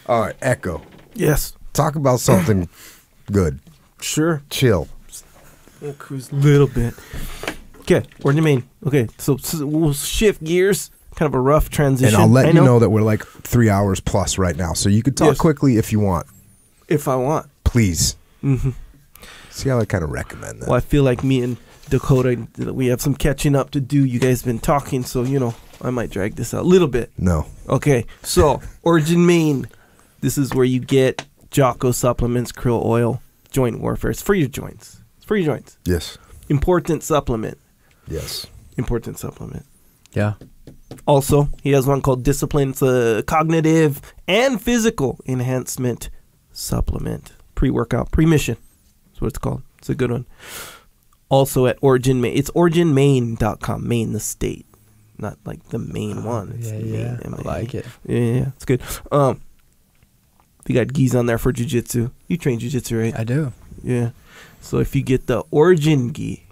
All right, Echo. Yes. Talk about something good. Sure. Chill. We'll cruise a little bit. Okay, Origin Main. Okay, so we'll shift gears. Kind of a rough transition. And I'll let you know that we're like 3 hours plus right now, so you could talk quickly if you want. If I want. Please. Mm-hmm. See how I kind of recommend that. Well, I feel like me and Dakota, we have some catching up to do. You guys have been talking, so, I might drag this out a little bit. No. Okay, so Origin Main. This is where you get Jocko supplements, krill oil, joint warfare. It's for your joints. It's for your joints. Yes. Important supplement. Yes. Important supplement. Yeah. Also, he has one called Discipline. It's a cognitive and physical enhancement supplement. Pre-workout, pre-mission. That's what it's called. It's a good one. Also at Origin Main. It's originmain.com. Maine, the state. Not like the main one. It's yeah. Maine, I like it. Yeah, it's good. We got gis on there for jiu-jitsu. You train jiu-jitsu, right? I do. Yeah. So if you get the Origin gi,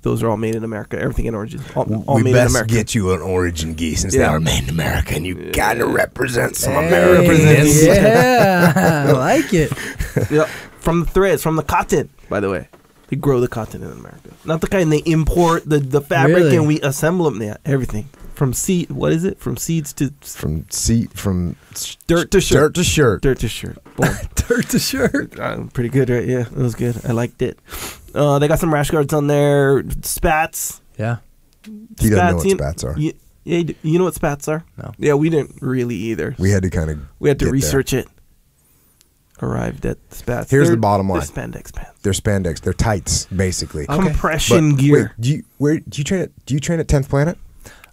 those are all made in America. Everything in Origin. All we made best in America. get you an Origin gi since they are made in America, and you gotta represent some Hey, Americans. Yeah, I like it. Yeah, from the threads, from the cotton, by the way. They grow the cotton in America. Not the kind they import the fabric Really? and we assemble them. Yeah, everything. From seed, what is it? From seeds to... From dirt to shirt. Dirt to shirt. Dirt to shirt. Boom. Dirt to shirt. Pretty good, right? Yeah, it was good. I liked it. They got some rash guards on there. Spats. Yeah. He doesn't know what spats are. You know what spats are? No. Yeah, we didn't really either. We had to kind of research it. Arrived at spats. Here's the bottom line. They're spandex pants. They're spandex. They're tights, basically. Okay. Compression But gear. Wait, do you train at 10th Planet?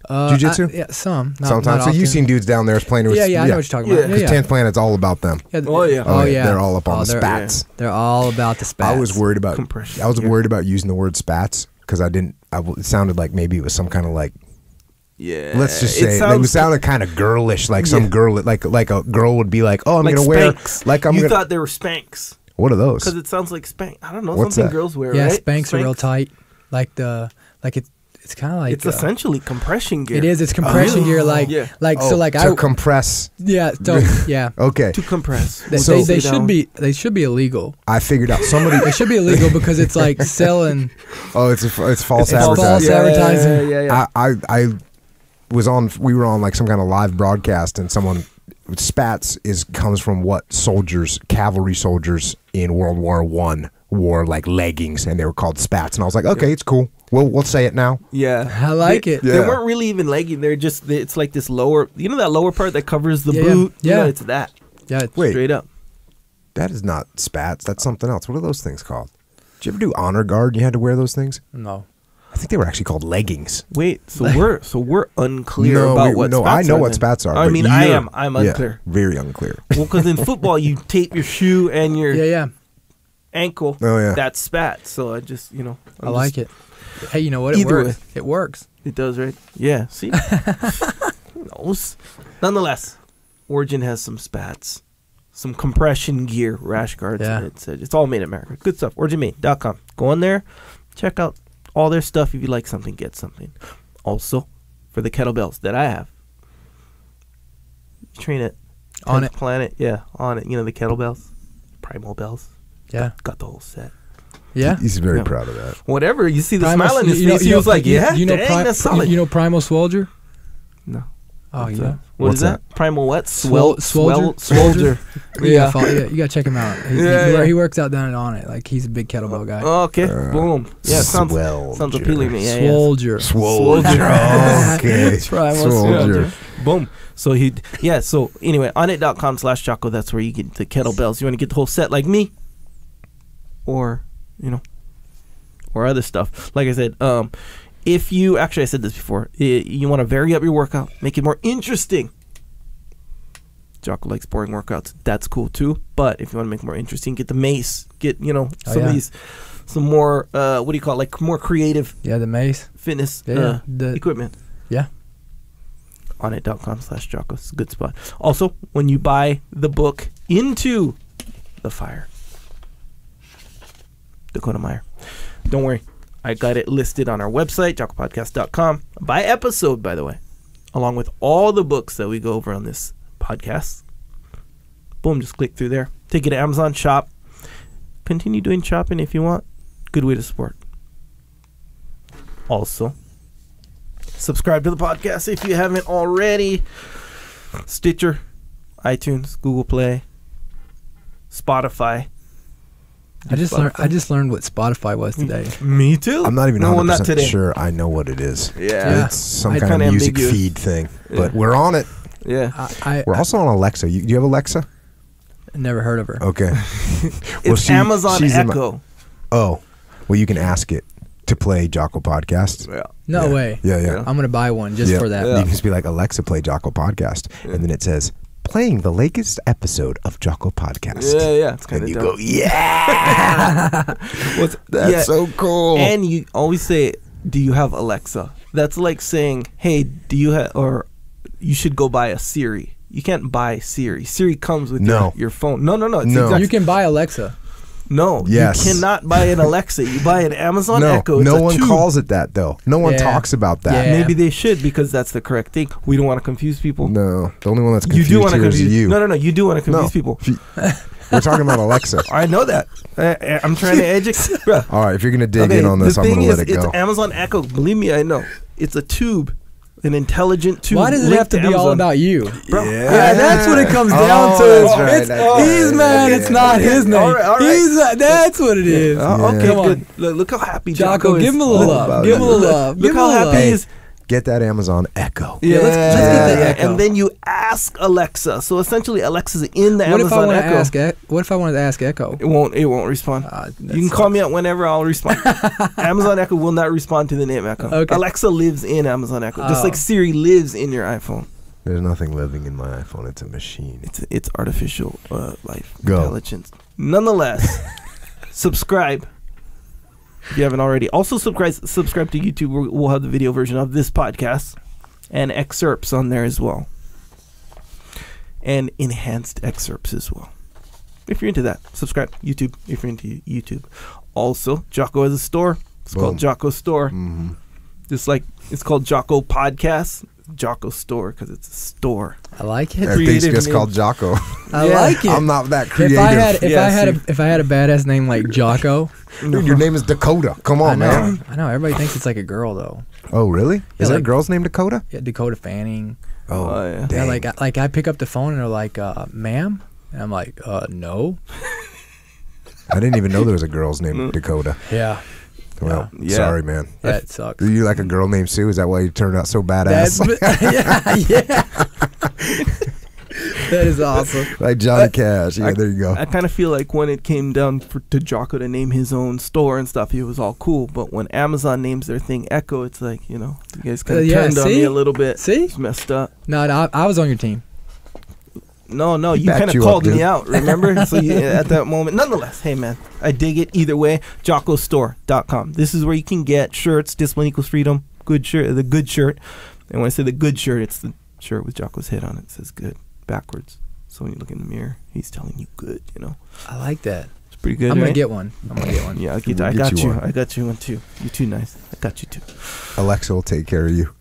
Jiu-jitsu? Yeah, some. Sometimes. So often. you've seen dudes down there playing with... Yeah, I know what you're talking about. Because Yeah. 10th Planet's all about them. Yeah. Oh, yeah. Oh, yeah. They're all up on the they're- spats. They're all about the spats. I was worried about... Compression I was gear. worried about using the word spats because it sounded like maybe it was some kind of like... Yeah. Let's just say it sounded kind of girlish, like some girl, like a girl would be like, "Oh, I'm like gonna wear Spanx. like I'm You gonna." thought they were Spanx What are those? because it sounds like Spanx. I don't know. What's something that? girls wear. Yeah, right? Spanx are real tight. It's kind of like It's essentially compression gear. It is. It's compression gear, Yeah. to compress. Yeah. So, yeah. Okay, To compress. They should be illegal. I figured out somebody. They should be illegal because it's like selling. Oh, it's false False advertising. advertising. Yeah. I was on. We were on like some kind of live broadcast, and someone spats comes from what cavalry soldiers in World War I wore like leggings, and they were called spats. And I was like, okay, it's cool. We'll say it now. Yeah. I like it. They weren't really even legging. They're just, it's like this lower, that lower part that covers the boot? Yeah. It's that. Yeah. Wait, Straight up. that is not spats. That's something else. What are those things called? Did you ever do honor guard? You had to wear those things. No. I think they were actually called leggings. Wait, so we're unclear about what spats are. I know what then. spats are. I but mean, I'm unclear. Very unclear. Well, because in football, you tape your shoe and your Yeah. ankle. Oh, yeah. That's spats. So I just, I like it. Hey, you know what? It Either works. way. It works. It does, right? Yeah. See? Who knows? Nonetheless, Origin has some spats, some compression gear, rash guards. Yeah. It's all made in America. Good stuff. OriginMade.com. Go on there. Check out all their stuff. If you like something, get something. Also, for the kettlebells that I have, you train at On 10th it. Planet. Yeah, on it. The kettlebells, primal bells. Yeah. Got the whole set. Yeah. He's very Yeah. proud of that. Whatever. You see the Primal- smile on his face. He was like, yeah, you know, dang, that's solid. You know Primal Swolger? No. Oh, What's yeah. that? What What's is that? Primal what? Swolger? Swolger. Yeah. You gotta check him out. Yeah. He works out down and on it. Like, he's a big kettlebell guy. Okay, boom. Yeah, sounds Swelger. appealing to me. Yeah, Swolger. Swolger. Okay. Primal Swolger. Boom. So anyway, onit.com/Jocko, that's where you get the kettlebells. You want to get the whole set like me? Or, or other stuff. Like I said, if you, actually I said this before, you want to vary up your workout, make it more interesting. Jocko likes boring workouts. That's cool too. But if you want to make it more interesting, get the mace. Get, some more, what do you call it? Like more creative Yeah, the mace. fitness Yeah. equipment. Yeah. onit.com/Jocko. It's a good spot. Also, when you buy the book Into the Fire, Dakota Meyer, don't worry, I got it listed on our website, jockopodcast.com, by episode, by the way, along with all the books that we go over on this podcast. Boom, just click through there. Take you to Amazon, shop. Continue doing shopping if you want. Good way to support. Also, subscribe to the podcast if you haven't already. Stitcher, iTunes, Google Play, Spotify. I just learned what Spotify was today. Me too. I'm not even No, 100% not today. sure I know what it is. Yeah. It's some I kind kinda of music ambiguous. feed thing. Yeah. But we're on it. Yeah. We're also on Alexa. Do you have Alexa? Never heard of her. Okay. It's Amazon she's in my- Echo. Oh. Well, you can ask it to play Jocko Podcast. Yeah. No Yeah. way. Yeah. Yeah. I'm gonna buy one just Yeah. for that. Yeah. You can just be like, Alexa, play Jocko Podcast. And then it says, playing the latest episode of Jocko Podcast. Yeah. It's kind And of you go, yeah. That's so cool. And you always say, "Do you have Alexa?" That's like saying, "Hey, do you have?" Or you should go buy a Siri. You can't buy Siri. Siri comes with No. your phone. No. It's No. exact- You can buy Alexa. No, Yes. you cannot buy an Alexa. You buy an Amazon no, Echo. It's no a one tube. calls it that, though. No one Yeah. talks about that. Yeah. Maybe they should because that's the correct thing. We don't want to confuse people. No, the only one that's You confused do want to here is confuse. you. No. You do want to confuse No. people. We're talking about Alexa. I know that. I'm trying to educate. Bruh. All right, if you're going to dig in on this, the I'm going thing to is, let it go. it's Amazon Echo. Believe me, I know. It's a tube, an intelligent tube. Why does it linked have to be all Amazon. about you? Bro, Yeah, that's what it comes down Oh, to. that's right, It's, that's he's right. mad. Okay. It's not his name. All right. That's what it is. Okay, Come on. good. Look how happy Jocko, is. give him a little All about love. Give him a little love. Look Give him a how little happy love. he is. Get that Amazon Echo. Yeah, let's get the Echo. And then you ask Alexa. So essentially, Alexa's in the What if I Amazon want to Echo. ask? What if I wanted to ask Echo? It won't respond. You can call me up whenever. I'll respond. Amazon Echo will not respond to the name Echo. Okay. Alexa lives in Amazon Echo, just Oh. like Siri lives in your iPhone. There's nothing living in my iPhone. It's a machine. It's artificial life Go. intelligence. Nonetheless, subscribe if you haven't already. Also subscribe to YouTube. We'll have the video version of this podcast and excerpts on there as well, and enhanced excerpts as well. If you're into that, subscribe. YouTube if you're into YouTube. Also, Jocko has a store. It's Boom. called Jocko Store. Mm-hmm. Just like it's called Jocko Podcast. Jocko Store because it's a store. I like it. Everything's Creative just name. called Jocko. I Yeah. like it. I'm not that creative. If I had a badass name like Jocko, Dude, your name is Dakota. Come on, I know. man. I know. Everybody thinks it's like a girl though. Oh, really? Is Yeah, there a like- girl's name Dakota? Yeah, Dakota Fanning. Oh, yeah. dang. Yeah, like I pick up the phone and they're like, "Ma'am," and I'm like, "No." I didn't even know there was a girl's name Dakota. Yeah, Well, Yeah. sorry, man. that sucks. Do you like a girl named Sue? Is that why you turned out so badass? yeah. That is awesome. Like Johnny Cash. Yeah, there you go. I kind of feel like when it came down to Jocko to name his own store and stuff, it was all cool. But when Amazon names their thing Echo, it's like, you guys kind of Yeah, turned on me see? a little bit. See? It's messed up. No, I was on your team. No, you backed kind of you up, called me dude. out, remember? So at that moment, nonetheless, hey man, I dig it either way. JockoStore.com. This is where you can get shirts. Discipline equals freedom. Good shirt, the good shirt. And when I say the good shirt, it's the shirt with Jocko's head on it. It says good backwards. So when you look in the mirror, he's telling you good. I like that. It's pretty good. I'm gonna right? get one. Yeah, I We'll got get you. you one. I got you one too. You too nice. I got you too. Alexa will take care of you.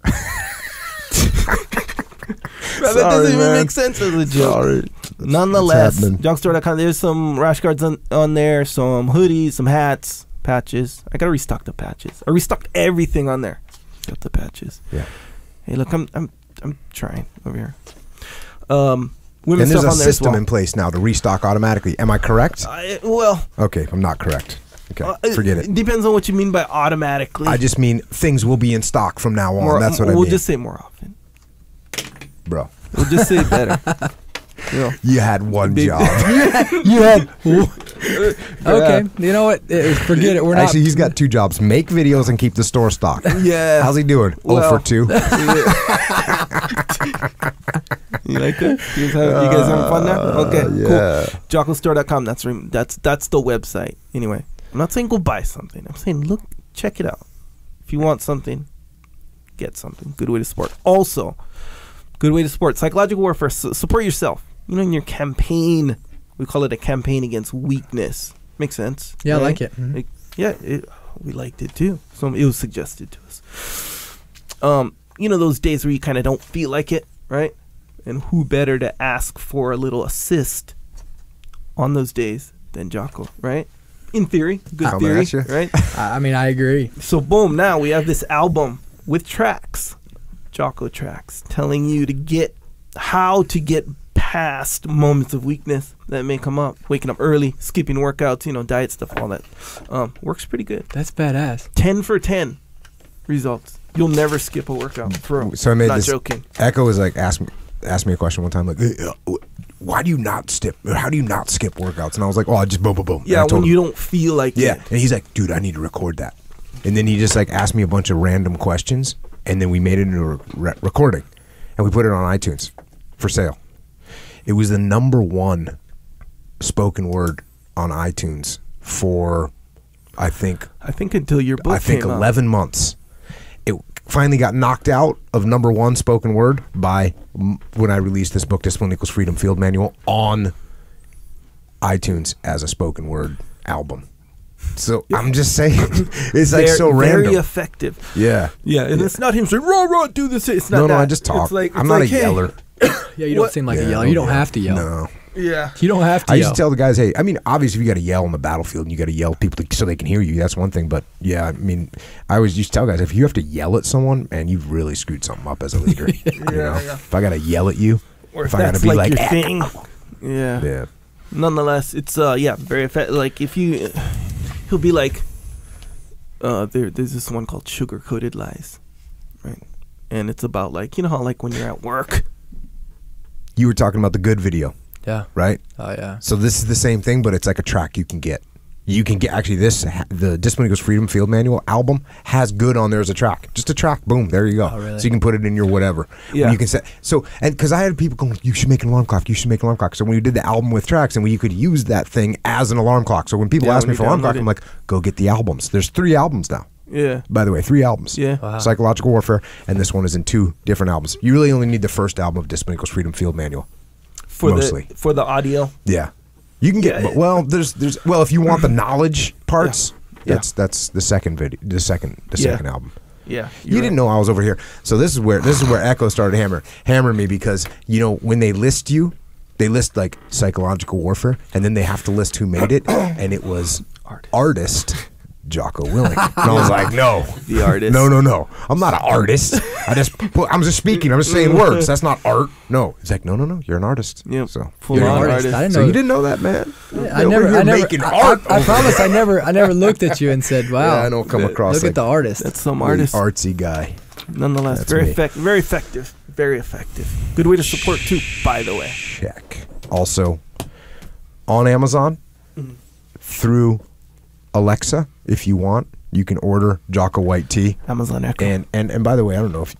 That Sorry, doesn't even man. make sense as a joke. Sorry. Nonetheless, happening. Jockstore.com. There's some rash guards on there, some hoodies, some hats, patches. I gotta restock the patches. I restocked everything on there. Got the patches. Yeah. Hey, look, I'm trying over here. And Women's there's stuff a on there as system well. in place now to restock automatically. Am I correct? Well, Okay, I'm not correct. Okay, forget it. Depends on what you mean by automatically. I just mean things will be in stock from now on. That's what I mean. We'll just say more often. Bro, We'll just say better. you had one Big- job. You had. Okay. You know what? Forget it. We're not. Actually, he's got two jobs. Make videos and keep the store stocked. Yeah. How's he doing? Well, for 2. You like that? You guys having fun now? Okay, yeah. cool. JockoStore.com. That's the website. Anyway, I'm not saying go buy something. I'm saying look, check it out. If you want something, get something. Good way to support. Also, good way to support psychological warfare. Support yourself. In your campaign. We call it a campaign against weakness. Makes sense. Yeah, I right? like it. Mhm. Like, yeah, we liked it too. So it was suggested to us. Those days where you kind of don't feel like it, right? And who better to ask for a little assist on those days than Jocko, right? In theory, good Coming theory, at you. right? I mean, I agree. So boom, now we have this album with tracks, Jocko tracks, telling you to get how to get past moments of weakness that may come up. Waking up early, skipping workouts, diet stuff, all that. Works pretty good. That's badass. 10 for 10 results. You'll never skip a workout. For real. So I made Not this. joking. Echo was like, asked me a question one time, like, "Hey, why do you not skip? How do you not skip workouts?" And I was like, "Oh, I just boom, boom, boom." And I Yeah, told when him, you don't feel like yeah. it. And he's like, "Dude, I need to record that." And then he just like asked me a bunch of random questions, and then we made it into a recording, and we put it on iTunes for sale. It was the #1 spoken word on iTunes for, I think until your book came out. 11 months. It finally got knocked out of #1 spoken word by when I released this book, Discipline Equals Freedom Field Manual, on iTunes as a spoken word album. So I'm just saying, it's like so random. Very effective. Yeah. Yeah, and it's not him saying, rah, do this. It's not No, that. I just talk. It's like, I'm not a hey, yeller. Yeah, you don't What? seem like Yeah, a yeller. I You don't don't have to yell. No. Yeah. You don't have to I yell. used to tell the guys, hey, I mean, obviously, if you got to yell on the battlefield and you got to yell at people so they can hear you, that's one thing. But yeah, I mean, I always used to tell guys, if you have to yell at someone, man, you've really screwed something up as a leader. Yeah. If I got to yell at you, Or if I got to that's be like like, your thing. Yeah. yeah. Nonetheless, it's very effective. Like if you, he'll be like, there's this one called Sugar Coated Lies, right? And it's about like, how like when you're at work. You were talking about the good video, Yeah. right? Oh, yeah. So this is the same thing, but it's like a track you can get. You can get, actually, the Discipline Equals Freedom Field Manual album has good on there as a track. Just a track, boom, there you go. Oh, really? So you can put it in your whatever. Yeah. You can set, so, and because I had people going, you should make an alarm clock, you should make an alarm clock. So when we did the album with tracks, and when you could use that thing as an alarm clock. So when people Yeah, ask when me you for alarm download clock, it. I'm like, go get the albums. There's 3 albums now. Yeah. By the way, 3 albums. Yeah. Wow. Psychological Warfare, and this one is in 2 different albums. You really only need the first album of Discipline Equals Freedom Field Manual. Mostly. For the audio. Yeah, you can get. Yeah. There's if you want the knowledge parts, Yeah. that's the second video, the second album. Yeah. You didn't know I was over here, so this is where Echo started hammering me because when they list you, they list like Psychological Warfare, and then they have to list who made it, and it was artist Jocko Willing. And I was like, no, The artist. no, I'm not an artist. I'm just speaking. I'm just saying words. That's not art. No, it's like no, you're an artist. Yep. So Full you're an on artist. artist. I didn't So know. you didn't know that, man? I never making art. I promise I never looked at you and said, "Wow, Yeah, I don't come across look like at the artist." That's some really artist. artsy guy. Nonetheless, That's very me. very effective. Very effective. Good way to support too, by the way. Check. Also, on Amazon through Alexa, if you want, you can order Jocko White Tea. Amazon Echo. And by the way, I don't know if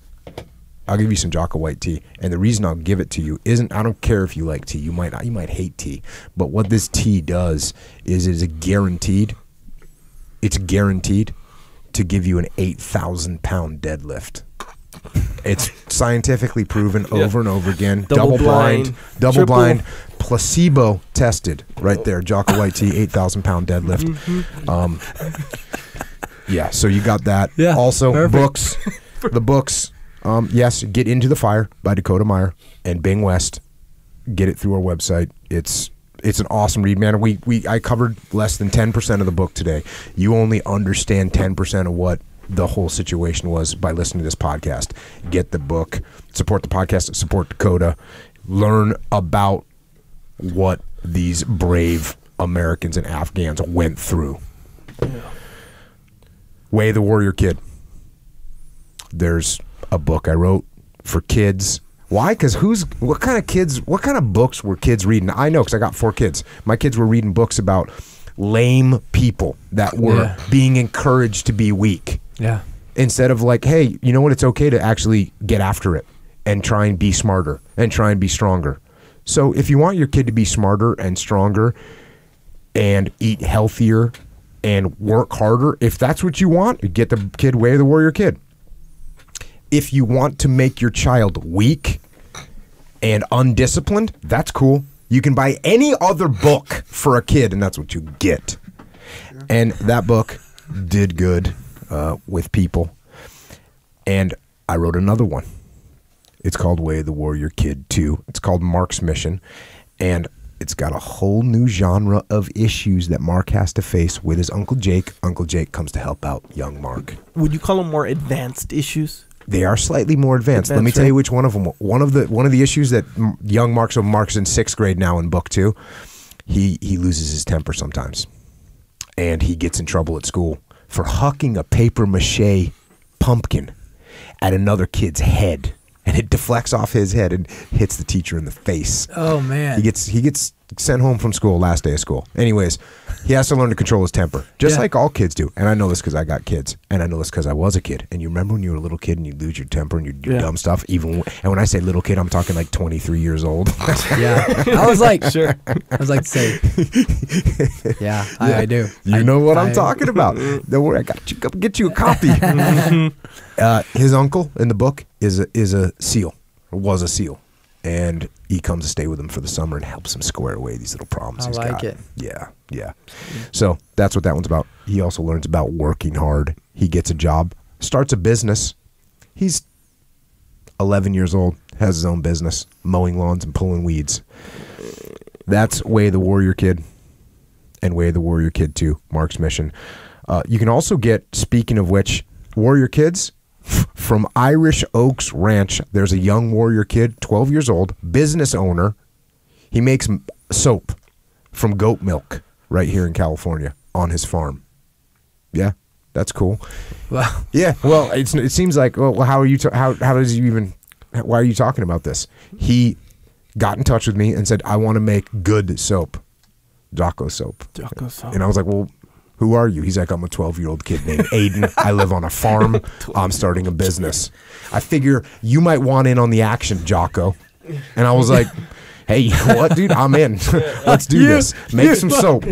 I'll give you some Jocko White tea, and the reason I'll give it to you isn't I don't care if you like tea. You might hate tea, but what this tea does is it's guaranteed to give you an 8,000-pound deadlift. It's scientifically proven over and over again. Double blind, double triple. blind, placebo tested. Right there, Jocko White tea, 8,000-pound deadlift. Yeah, so you got that. Yeah, Also, perfect. books. The books. Yes, Get Into the Fire by Dakota Meyer and Bing West. Get it through our website. It's an awesome read, man. I covered less than 10% of the book today. You only understand 10% of what the whole situation was by listening to this podcast. Get the book. Support the podcast. Support Dakota. Learn about what these brave Americans and Afghans went through. Way of the Warrior Kid. There's a book I wrote for kids. Why? Because what kind of books were kids reading? I know, because I got 4 kids. My kids were reading books about lame people that were being encouraged to be weak. Yeah. Instead of like, hey, you know what? It's okay to actually get after it and try and be smarter and try and be stronger. So if you want your kid to be smarter and stronger and eat healthier and work harder, if that's what you want, get the kid Way of the Warrior Kid. If you want to make your child weak and undisciplined, that's cool. You can buy any other book for a kid, and that's what you get. And that book did good with people. And I wrote another one. It's called Way of the Warrior Kid 2. It's called Mark's Mission. And it's got a whole new genre of issues that Mark has to face with his Uncle Jake. Uncle Jake comes to help out young Mark. Would you call them more advanced issues? They are slightly more advanced. Let me tell you which one of them. One of the issues that young Mark, so Mark's in 6th grade now in book 2, he loses his temper sometimes. And he gets in trouble at school for hucking a paper mache pumpkin at another kid's head. And it deflects off his head and hits the teacher in the face. Oh, man. He gets sent home from school last day of school. Anyways, he has to learn to control his temper, just like all kids do. And I know this because I got kids, and I know this because I was a kid. And you remember when you were a little kid and you lose your temper and you do dumb stuff? And when I say little kid, I'm talking like 23 years old. Yeah. I was like, sure. I was like to say, yeah, I do. You know what I'm talking about. Don't worry, I got you. Come get you a copy. His uncle in the book is a SEAL, or was a SEAL. And he comes to stay with him for the summer and helps him square away these little problems he's got. I like it. Yeah. So that's what that one's about. He also learns about working hard. He gets a job, starts a business. He's 11 years old, has his own business, mowing lawns and pulling weeds. That's Way of the Warrior Kid and Way of the Warrior Kid 2, Mark's Mission. You can also get, speaking of which, Warrior Kids, from Irish Oaks Ranch. There's a young warrior kid, 12 years old, business owner. He makes soap from goat milk right here in California on his farm. Yeah, that's cool. Wow. Yeah, well, it seems like, well, how are you? How does he even? Why are you talking about this? He got in touch with me and said, I want to make good soap, Jocko soap. Jocko soap. And I was like, well, who are you? He's like, I'm a 12-year-old kid named Aiden. I live on a farm. I'm starting a business. I figure you might want in on the action, Jocko. And I was like, hey, you know what, dude? I'm in. Let's do this. Make some soap.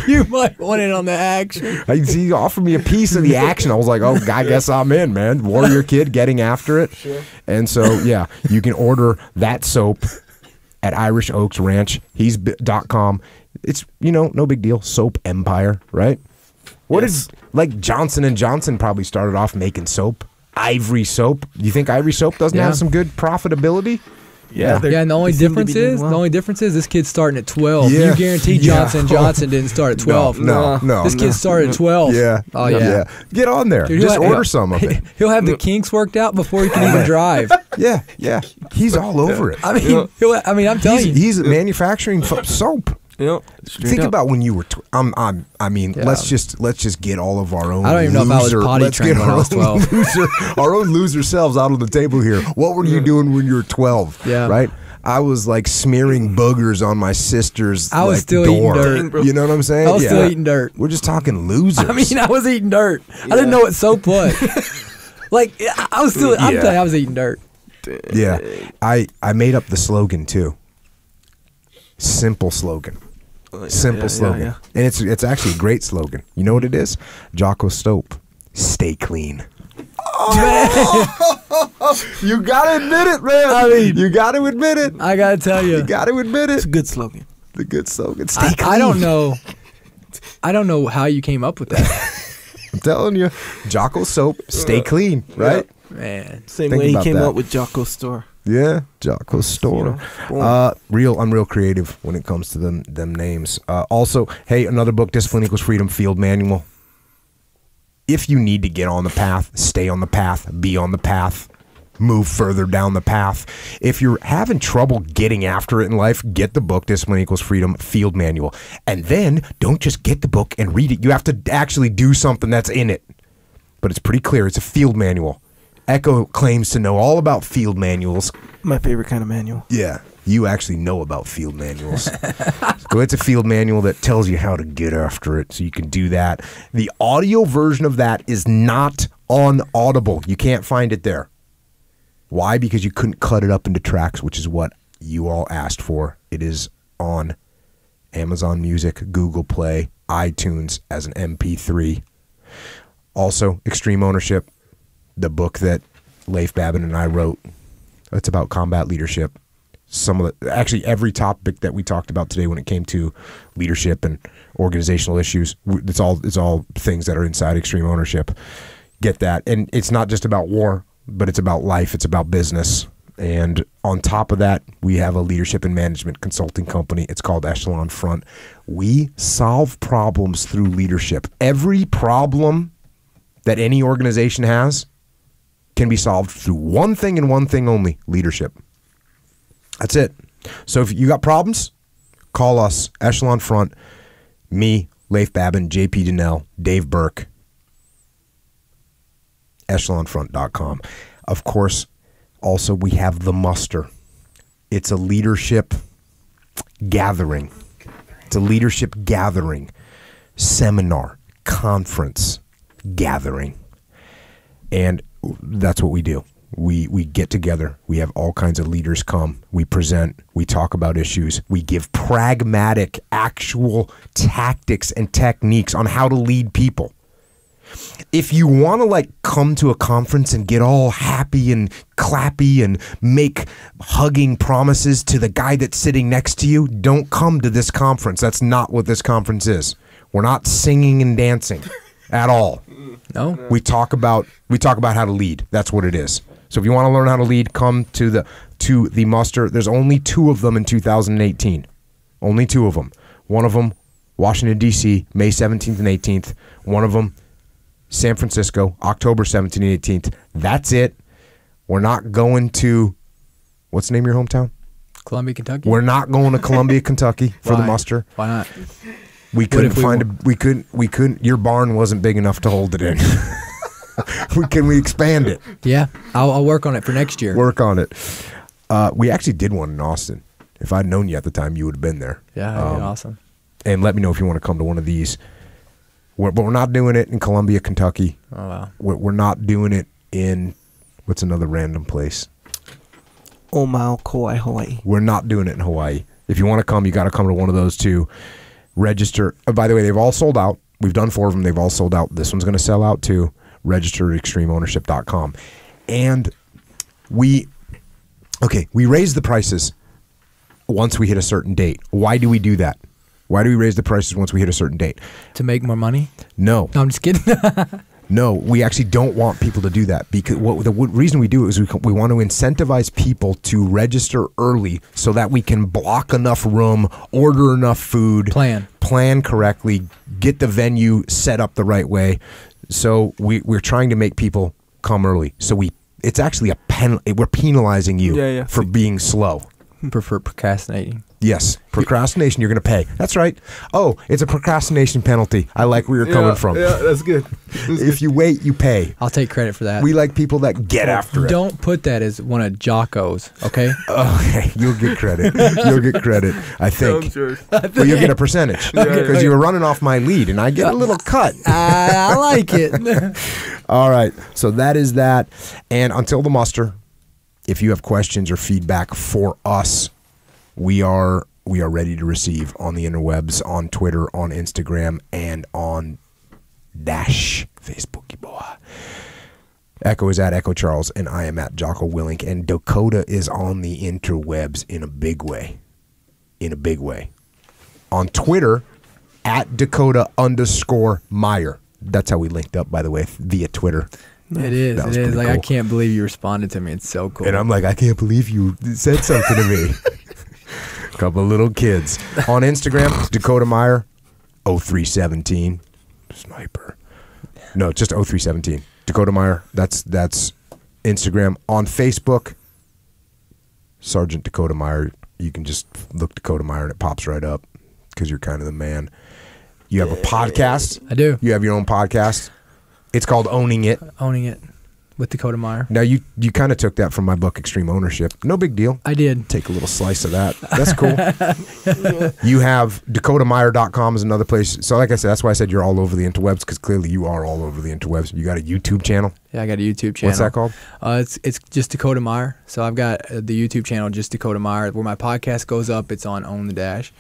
You might want in on the action. He offered me a piece of the action. I was like, oh, I guess I'm in, man. Warrior kid getting after it. Sure. And so, yeah, you can order that soap at Irish Oaks Ranch. He's.com. It's, no big deal. Soap empire, right? What is, like, Johnson & Johnson probably started off making soap. Ivory soap. You think Ivory soap doesn't have some good profitability? Yeah, and the only difference is this kid's starting at 12. You guarantee Johnson & Johnson didn't start at 12. No. This kid started at 12. Yeah. Oh, yeah. Get on there. Dude, just order some of it. He'll have the kinks worked out before he can even drive. Yeah. He's all over it. I mean, I'm telling you. He's manufacturing soap. Think about when you were. Let's just get all of our own. I don't even know if I was potty trained when I was 12. Our own loser selves out on the table here. What were you doing when you were 12? Yeah. Right. I was like smearing boogers on my sister's. I was still door. eating dirt. You know what I'm saying? I was still eating dirt. We're just talking losers. I mean, I was eating dirt. I didn't know what soap was. Like I was still. I'm telling you, I was eating dirt. Yeah. I made up the slogan too. Simple slogan. Simple slogan. Yeah. And it's actually a great slogan. You know what it is? Jocko Soap. Stay clean. Oh, you gotta admit it, man. I mean, you gotta admit it. I gotta tell you. You gotta admit it. It's a good slogan. The good slogan. Stay clean. I don't know how you came up with that. I'm telling you. Jocko Soap. Stay clean, right? Man. Same way he came up with Jocko Store. Yeah, Jocko Store. I'm real creative when it comes to them names. Also, hey, another book, Discipline Equals Freedom Field Manual. If you need to get on the path, stay on the path, be on the path, move further down the path. If you're having trouble getting after it in life, get the book, Discipline Equals Freedom Field Manual. And then don't just get the book and read it. You have to actually do something that's in it. But it's pretty clear. It's a field manual. Echo claims to know all about field manuals. My favorite kind of manual. Yeah, you actually know about field manuals. So it's a field manual that tells you how to get after it, so you can do that. The audio version of that is not on Audible. You can't find it there. Why? Because you couldn't cut it up into tracks, which is what you all asked for. It is on Amazon Music, Google Play, iTunes as an MP3. Also, Extreme Ownership, the book that Leif Babin and I wrote. It's about combat leadership. Actually every topic that we talked about today when it came to leadership and organizational issues, it's all things that are inside Extreme Ownership. Get that. And it's not just about war, but it's about life. It's about business. And on top of that, we have a leadership and management consulting company. It's called Echelon Front. We solve problems through leadership. Every problem that any organization has can be solved through one thing and one thing only: leadership. That's it. So if you got problems, call us, Echelon Front, me, Leif Babin, JP Donnell, Dave Burke, echelonfront.com. Of course, also we have The Muster. It's a leadership gathering. It's a leadership gathering, seminar, conference gathering. And that's what we do. We get together. We have all kinds of leaders come. We present. We talk about issues. We give pragmatic, actual tactics and techniques on how to lead people. If you want to like come to a conference and get all happy and clappy and make hugging promises to the guy that's sitting next to you, don't come to this conference. That's not what this conference is. We're not singing and dancing at all. No. We talk about how to lead. That's what it is. So if you want to learn how to lead, come to the muster. There's only 2 of them in 2018. Only 2 of them. One of them, Washington, D.C., May 17th and 18th. One of them, San Francisco, October 17th and 18th. That's it. We're not going to, what's the name of your hometown? Columbia, Kentucky. We're not going to Columbia, Kentucky for the muster. Why not? We couldn't we couldn't, your barn wasn't big enough to hold it in. Can we expand it? Yeah, I'll work on it for next year. Work on it. We actually did one in Austin. If I'd known you at the time, you would have been there. Yeah, that'd be awesome. And let me know if you want to come to one of these. But we're not doing it in Columbia, Kentucky. Oh, wow. We're not doing it in, what's another random place? Omau, Kauai, Hawaii. We're not doing it in Hawaii. If you want to come, you got to come to one of those 2. Register. Oh, by the way, they've all sold out. We've done 4 of them. They've all sold out. This one's going to sell out too. Register at extremeownership.com. And we raise the prices once we hit a certain date. Why do we do that? Why do we raise the prices once we hit a certain date? To make more money? No. No, I'm just kidding. No, we actually don't want people to do that, because the reason we do it is we want to incentivize people to register early so that we can block enough room, order enough food, plan correctly, get the venue set up the right way. So we're trying to make people come early. So it's actually we're penalizing you for being slow. For procrastinating. Yes, procrastination, you're going to pay. That's right. Oh, it's a procrastination penalty. I like where you're coming from. Yeah, that's good. If you wait, you pay. I'll take credit for that. We like people that get after it. Don't put that as one of Jocko's, okay? Okay, you'll get credit. You'll get credit, I think. But you'll get a percentage because you were running off my lead, and I get a little cut. I like it. All right, so that is that. And until the muster, if you have questions or feedback for us, we are ready to receive on the interwebs, on Twitter, on Instagram, and on Dash Facebooky boy. Echo is at Echo Charles, and I am at Jocko Willink, and Dakota is on the interwebs in a big way. In a big way. On Twitter, at Dakota_Meyer. That's how we linked up, by the way, via Twitter. It is. It is. Like, cool. I can't believe you responded to me. It's so cool. And I'm like, I can't believe you said something to me. Couple of little kids. On Instagram, it's Dakota Meyer, 0317. Sniper. No, it's just 0317. Dakota Meyer. That's Instagram. On Facebook, Sergeant Dakota Meyer. You can just look Dakota Meyer and it pops right up because you're kind of the man. You have a podcast. I do. You have your own podcast. It's called Owning It. Owning It with Dakota Meyer. Now, you kind of took that from my book, Extreme Ownership. No big deal. I did. Take a little slice of that. That's cool. You have DakotaMeyer.com is another place. So like I said, that's why I said you're all over the interwebs, because clearly you are all over the interwebs. You got a YouTube channel? Yeah, I got a YouTube channel. What's that called? It's just Dakota Meyer. So I've got the YouTube channel, just Dakota Meyer. Where my podcast goes up, it's on Own the Dash.